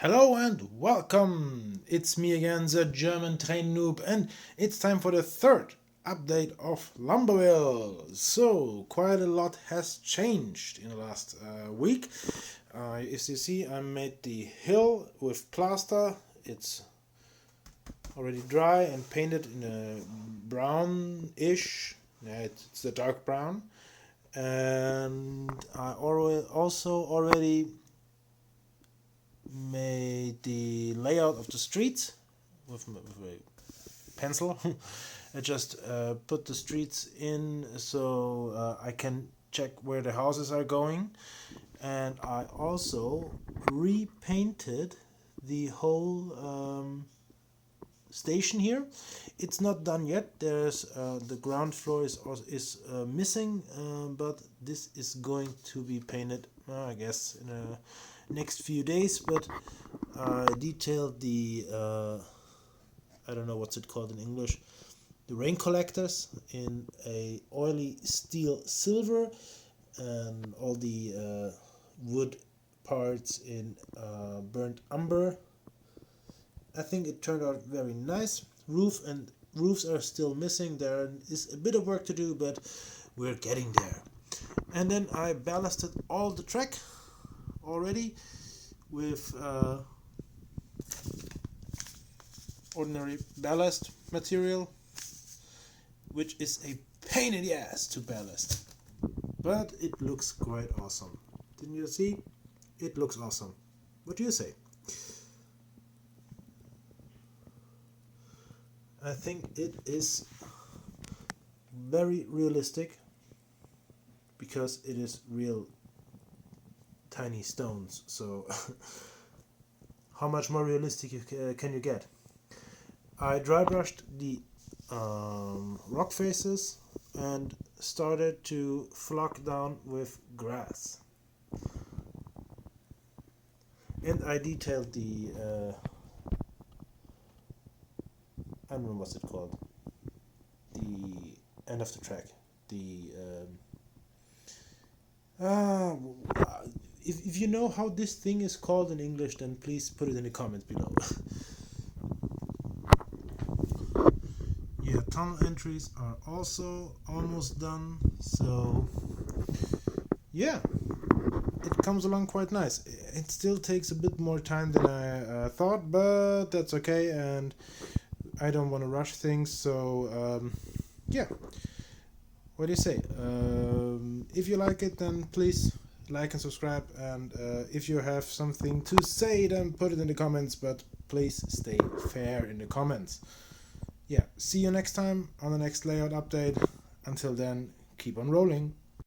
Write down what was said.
Hello and welcome! It's me again, the German train noob, and it's time for the third update of Lumberville. So, quite a lot has changed in the last week. As you see, I made the hill with plaster. It's already dry and painted in a brownish. Yeah, it's a dark brown. And I also already made the layout of the streets with a pencil. I just put the streets in so I can check where the houses are going, and I also repainted the whole station here. It's not done yet. There's the ground floor is missing, but this is going to be painted, I guess, in a next few days. But I detailed the I don't know what's it called in English, the rain collectors in a oily steel silver, and all the wood parts in burnt umber. I think it turned out very nice. Roofs are still missing. There is a bit of work to do, but we're getting there. And then I ballasted all the track already with ordinary ballast material, which is a pain in the ass to ballast, but it looks quite awesome. Didn't you see? It looks awesome. What do you say? I think it is very realistic because it is real tiny stones, so how much more realistic can you get? I dry brushed the rock faces and started to flock down with grass, and I detailed the I don't know what's it called, the end of the track, the if you know how this thing is called in English, then please put it in the comments below. Yeah, tunnel entries are also almost done, so yeah, it comes along quite nice. It still takes a bit more time than I thought, but that's okay, and I don't want to rush things, so yeah. What do you say? If you like it, then please like and subscribe, and if you have something to say, then put it in the comments, but please stay fair in the comments. Yeah, see you next time on the next layout update. Until then, keep on rolling.